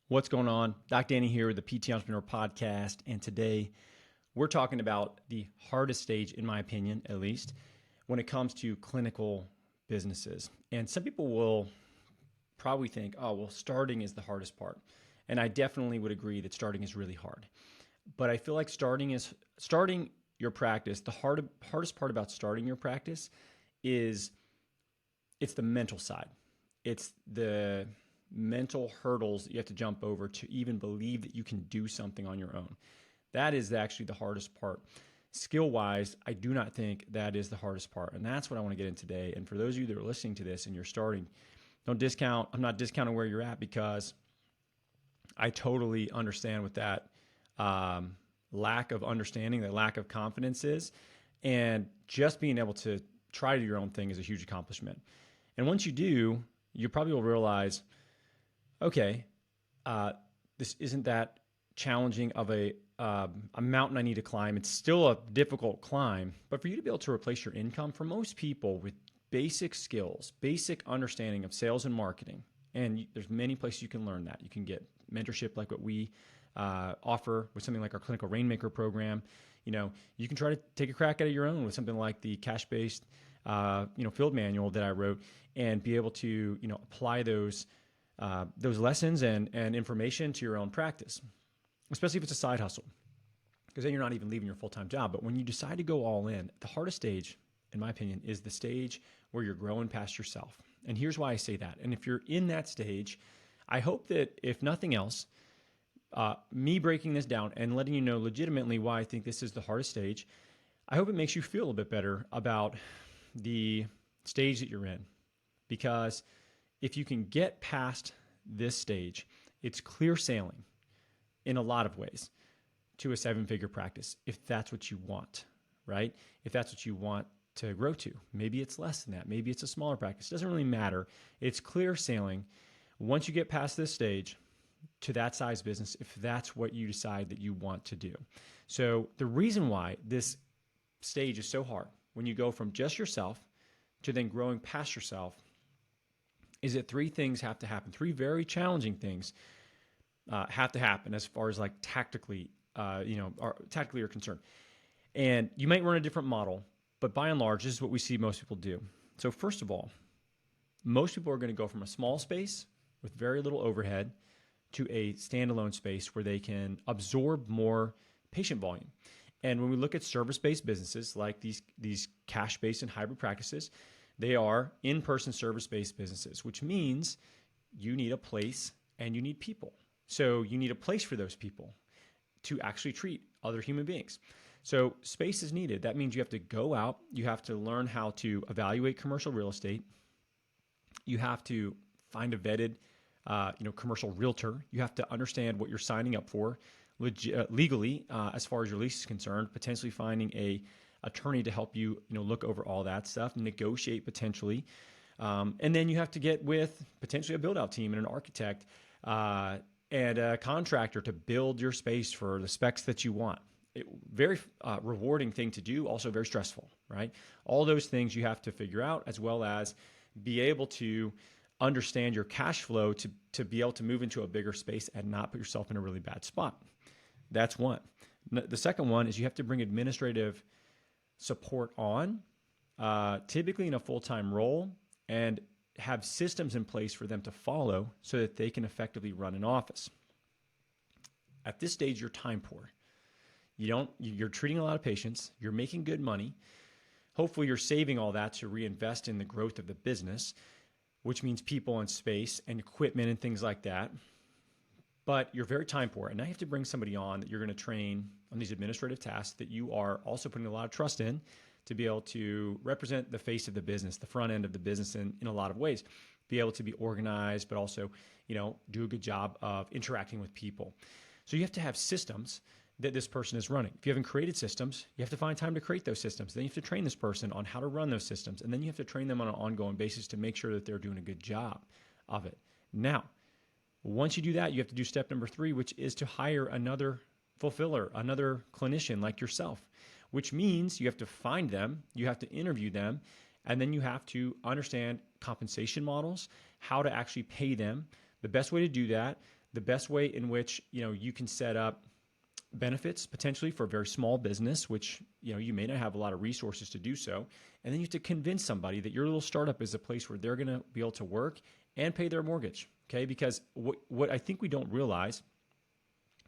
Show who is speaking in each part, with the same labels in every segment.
Speaker 1: What's going on? Doc Danny here with the PT Entrepreneur Podcast, and today we're talking about the hardest stage, in my opinion, at least, when it comes to clinical businesses. And some people will probably think, oh, well, starting is the hardest part. And I definitely would agree that starting is really hard. But I feel like starting your practice, the hardest part about starting your practice is it's the mental side. It's the mental hurdles that you have to jump over to even believe that you can do something on your own. That is actually the hardest part. Skill-wise, I do not think that is the hardest part. And that's what I want to get in today. And for those of you that are listening to this and you're starting, don't discount. I'm not discounting where you're at because I totally understand what that lack of understanding, that lack of confidence is. And just being able to try to do your own thing is a huge accomplishment. And once you do, you probably will realize, okay, this isn't that challenging of a mountain I need to climb. It's still a difficult climb, but for you to be able to replace your income, for most people with basic skills, basic understanding of sales and marketing, and there's many places you can learn that. You can get mentorship like what we offer with something like our Clinical Rainmaker Program. You can try to take a crack at it your own with something like the cash-based field manual that I wrote, and be able to apply those lessons and information to your own practice, especially if it's a side hustle, because then you're not even leaving your full-time job. But when you decide to go all in, the hardest stage, in my opinion, is the stage where you're growing past yourself. And here's why I say that. And if you're in that stage, I hope that if nothing else, me breaking this down and letting you know legitimately why I think this is the hardest stage, I hope it makes you feel a bit better about the stage that you're in. Because if you can get past this stage, it's clear sailing in a lot of ways to a seven-figure practice, if that's what you want, right? If that's what you want to grow to. Maybe it's less than that. Maybe it's a smaller practice. It doesn't really matter. It's clear sailing once you get past this stage to that size business, if that's what you decide that you want to do. So the reason why this stage is so hard, when you go from just yourself to then growing past yourself, is that three things have to happen. Three very challenging things have to happen as far as like tactically are concerned. And you might run a different model, but by and large, this is what we see most people do. So first of all, most people are going to go from a small space with very little overhead to a standalone space where they can absorb more patient volume. And when we look at service-based businesses like these cash-based and hybrid practices, they are in-person service-based businesses, which means you need a place and you need people. So you need a place for those people to actually treat other human beings. So space is needed. That means you have to go out. You have to learn how to evaluate commercial real estate. You have to find a vetted commercial realtor. You have to understand what you're signing up for legally as far as your lease is concerned, potentially finding a attorney to help you, look over all that stuff, negotiate potentially. And then you have to get with potentially a build out team and an architect and a contractor to build your space for the specs that you want. Very rewarding thing to do, also very stressful, right? All those things you have to figure out, as well as be able to understand your cash flow to be able to move into a bigger space and not put yourself in a really bad spot. That's one. The second one is you have to bring administrative support on, typically in a full-time role, and have systems in place for them to follow so that they can effectively run an office. At this stage, you're time poor. You're treating a lot of patients. You're making good money. Hopefully, you're saving all that to reinvest in the growth of the business, which means people and space and equipment and things like that. But you're very time poor. And now you have to bring somebody on that you're going to train on these administrative tasks that you are also putting a lot of trust in to be able to represent the face of the business, the front end of the business in a lot of ways. Be able to be organized, but also, do a good job of interacting with people. So you have to have systems that this person is running. If you haven't created systems, you have to find time to create those systems. Then you have to train this person on how to run those systems. And then you have to train them on an ongoing basis to make sure that they're doing a good job of it. Now, once you do that, you have to do step number 3, which is to hire another fulfiller, another clinician like yourself, which means you have to find them, you have to interview them, and then you have to understand compensation models, how to actually pay them, the best way to do that, the best way in which, you can set up benefits potentially for a very small business, which, you may not have a lot of resources to do so. And then you have to convince somebody that your little startup is a place where they're going to be able to work and pay their mortgage. Okay. Because what I think we don't realize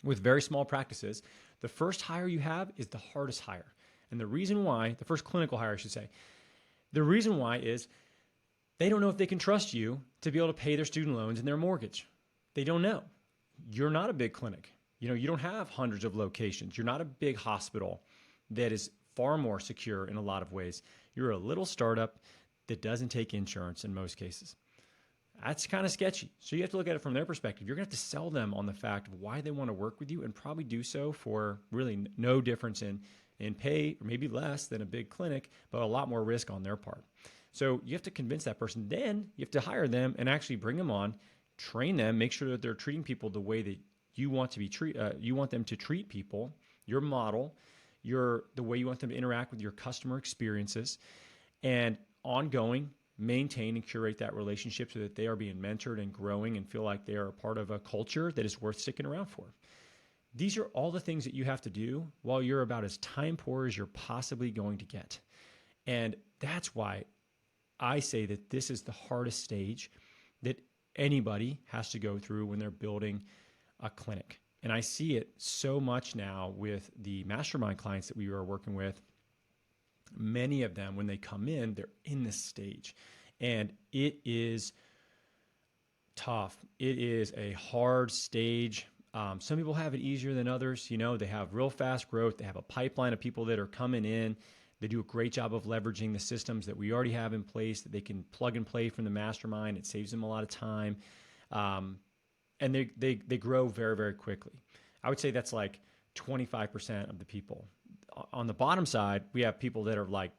Speaker 1: with very small practices, the first hire you have is the hardest hire. And the reason why, the first clinical hire, I should say, the reason why is they don't know if they can trust you to be able to pay their student loans and their mortgage. They don't know. You're not a big clinic. You don't have hundreds of locations. You're not a big hospital that is far more secure in a lot of ways. You're a little startup that doesn't take insurance in most cases. That's kind of sketchy. So you have to look at it from their perspective. You're going to have to sell them on the fact of why they want to work with you, and probably do so for really no difference in pay, or maybe less than a big clinic, but a lot more risk on their part. So you have to convince that person. Then you have to hire them and actually bring them on, train them, make sure that they're treating people the way that you want to be you want them to treat people, your model, the way you want them to interact with your customer experiences, and ongoing maintain and curate that relationship so that they are being mentored and growing and feel like they are a part of a culture that is worth sticking around for. These are all the things that you have to do while you're about as time poor as you're possibly going to get. And that's why I say that this is the hardest stage that anybody has to go through when they're building a clinic. And I see it so much now with the mastermind clients that we are working with. Many of them, when they come in, they're in this stage, and it is tough. It is a hard stage. Some people have it easier than others. They have real fast growth. They have a pipeline of people that are coming in. They do a great job of leveraging the systems that we already have in place that they can plug and play from the mastermind. It saves them a lot of time. And they grow very, very quickly. I would say that's like 25% of the people. On the bottom side, we have people that are like,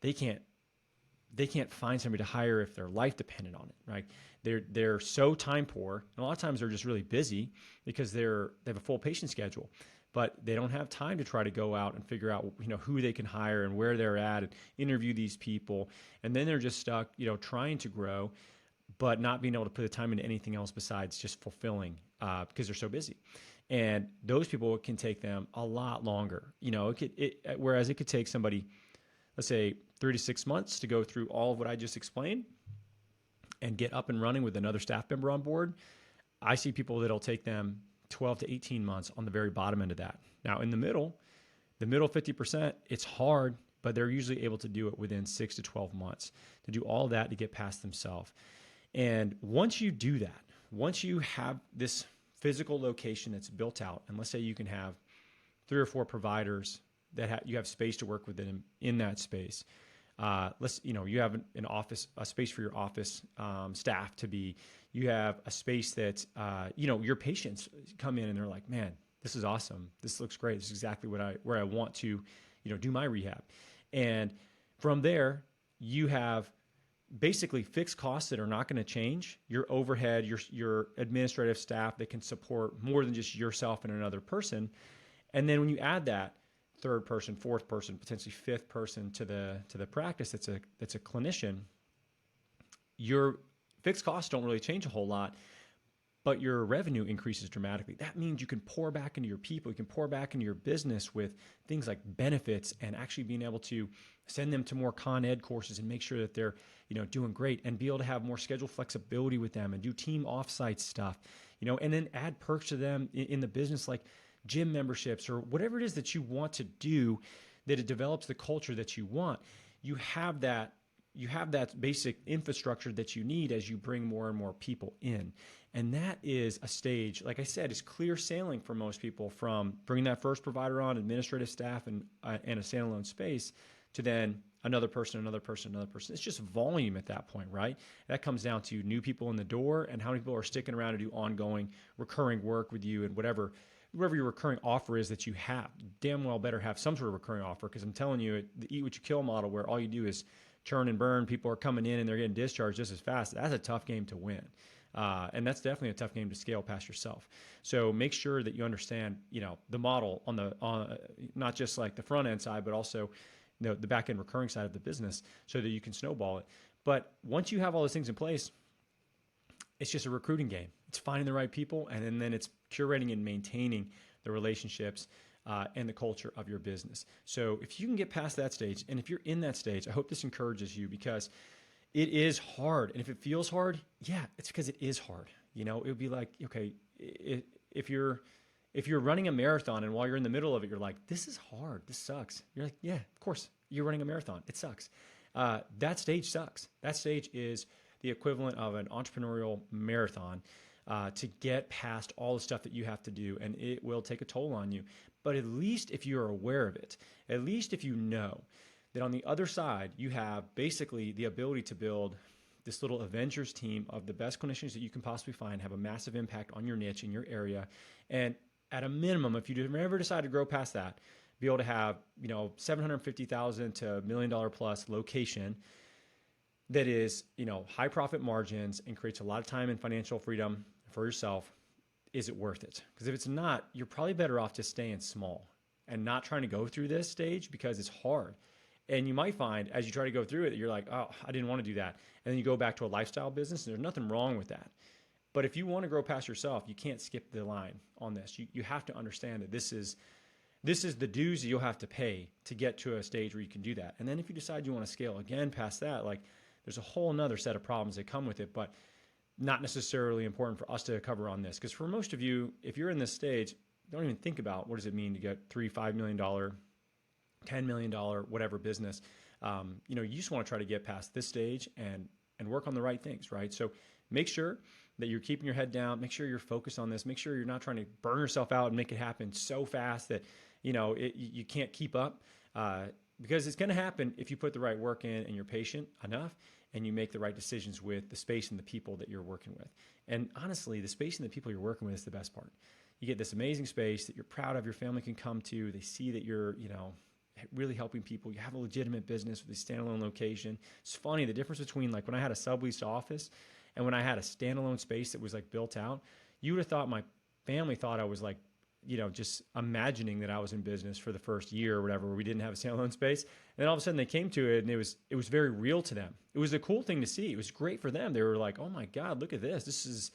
Speaker 1: they can't find somebody to hire if their life depended on it, right? They're so time poor, and a lot of times they're just really busy because they have a full patient schedule, but they don't have time to try to go out and figure out, who they can hire and where they're at and interview these people. And then they're just stuck, trying to grow, but not being able to put the time into anything else besides just fulfilling because they're so busy. And those people can take them a lot longer. Whereas it could take somebody, let's say, 3 to 6 months to go through all of what I just explained and get up and running with another staff member on board. I see people that'll take them 12 to 18 months on the very bottom end of that. Now, in the middle 50%, it's hard, but they're usually able to do it within 6 to 12 months to do all that to get past themselves. And once you do that, once you have this physical location that's built out, and let's say you can have 3 or 4 providers that you have space to work with in that space. You have an office, a space for your office staff to be. You have a space that your patients come in and they're like, man, this is awesome. This looks great. This is exactly where I want to, do my rehab. And from there, you have basically fixed costs that are not going to change. Your overhead, your administrative staff that can support more than just yourself and another person. And then when you add that 3rd person, 4th person, potentially 5th person to the practice that's a clinician, your fixed costs don't really change a whole lot, but your revenue increases dramatically. That means you can pour back into your people. You can pour back into your business with things like benefits and actually being able to send them to more Con Ed courses and make sure that they're, doing great, and be able to have more schedule flexibility with them and do team offsite stuff, and then add perks to them in the business like gym memberships or whatever it is that you want to do, that it develops the culture that you want. You have that basic infrastructure that you need as you bring more and more people in. And that is a stage, like I said, is clear sailing for most people, from bringing that first provider on, administrative staff, and a standalone space, to then another person. It's just volume at that point, right? That comes down to new people in the door and how many people are sticking around to do ongoing recurring work with you, and whatever your recurring offer is that you have. Damn well better have some sort of recurring offer, because I'm telling you, the eat what you kill model, where all you do is churn and burn, people are coming in and they're getting discharged just as fast, that's a tough game to win. And that's definitely a tough game to scale past yourself. So make sure that you understand, the model on not just like the front end side, but also the back end recurring side of the business, so that you can snowball it. But once you have all those things in place, it's just a recruiting game. It's finding the right people, and then it's curating and maintaining the relationships and the culture of your business. So if you can get past that stage, and if you're in that stage, I hope this encourages you, because it is hard. And if it feels hard, yeah, it's because it is hard. You know, it would be like, okay, if you're running a marathon and while you're in the middle of it, you're like, this is hard, this sucks. You're like, yeah, of course, you're running a marathon. It sucks. That stage sucks. That stage is the equivalent of an entrepreneurial marathon to get past all the stuff that you have to do, and it will take a toll on you. But at least if you're aware of it, at least if you know that on the other side, you have basically the ability to build this little Avengers team of the best clinicians that you can possibly find, have a massive impact on your niche in your area. And at a minimum, if you ever decide to grow past that, be able to have, $750,000 to $1 million plus location that is, high profit margins and creates a lot of time and financial freedom for yourself. Is it worth it? Because if it's not, you're probably better off just staying small and not trying to go through this stage, because it's hard. And you might find as you try to go through it, you're like, oh, I didn't want to do that. And then you go back to a lifestyle business, and there's nothing wrong with that. But if you want to grow past yourself, you can't skip the line on this. You have to understand that this is the dues that you'll have to pay to get to a stage where you can do that. And then if you decide you want to scale again past that, like, there's a whole nother set of problems that come with it, but not necessarily important for us to cover on this. Because for most of you, if you're in this stage, don't even think about what does it mean to get $3, $5 million, $10 million, whatever business. You just want to try to get past this stage and work on the right things, right? So make sure that you're keeping your head down. Make sure you're focused on this. Make sure you're not trying to burn yourself out and make it happen so fast that, you can't keep up, because it's going to happen if you put the right work in and you're patient enough and you make the right decisions with the space and the people that you're working with. And honestly, the space and the people you're working with is the best part. You get this amazing space that you're proud of, your family can come to. They see that you're, really helping people. You have a legitimate business with a standalone location. It's funny, the difference between like when I had a subleased office and when I had a standalone space that was like built out, you would have thought my family thought I was like, just imagining that I was in business for the first year or whatever, where we didn't have a standalone space. And then all of a sudden they came to it and it was very real to them. It was a cool thing to see. It was great for them. They were like, oh my God, look at this. This is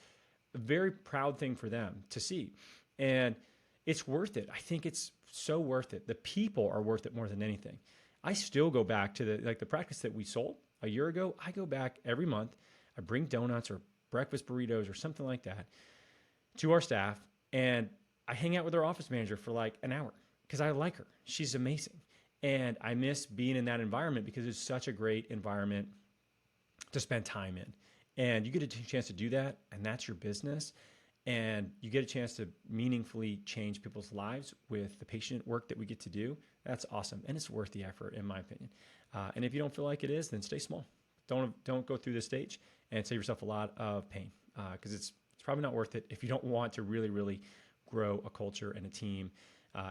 Speaker 1: a very proud thing for them to see. And it's worth it. I think it's so worth it. The people are worth it more than anything. I still go back to the practice that we sold a year ago. I go back every month. I bring donuts or breakfast burritos or something like that to our staff, and I hang out with our office manager for like an hour because I like her. She's amazing. And I miss being in that environment because it's such a great environment to spend time in. And you get a chance to do that, and that's your business. And you get a chance to meaningfully change people's lives with the patient work that we get to do. That's awesome. And it's worth the effort, in my opinion. And if you don't feel like it is, then stay small. Don't go through this stage and save yourself a lot of pain, because it's probably not worth it if you don't want to really, really grow a culture and a team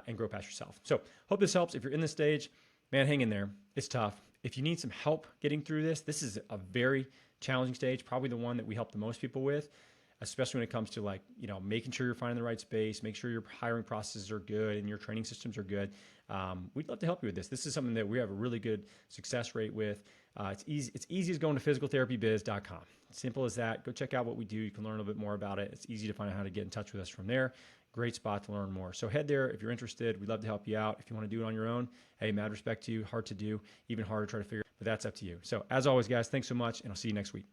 Speaker 1: and grow past yourself. So hope this helps. If you're in this stage, man, hang in there. It's tough. If you need some help getting through this is a very challenging stage, probably the one that we help the most people with, especially when it comes to making sure you're finding the right space, make sure your hiring processes are good and your training systems are good. We'd love to help you with this. This is something that we have a really good success rate with. It's easy as going to physicaltherapybiz.com. Simple as that. Go check out what we do. You can learn a little bit more about it. It's easy to find out how to get in touch with us from there. Great spot to learn more. So head there if you're interested. We'd love to help you out. If you want to do it on your own, hey, mad respect to you. Hard to do, even harder to try to figure out, but that's up to you. So as always, guys, thanks so much, and I'll see you next week.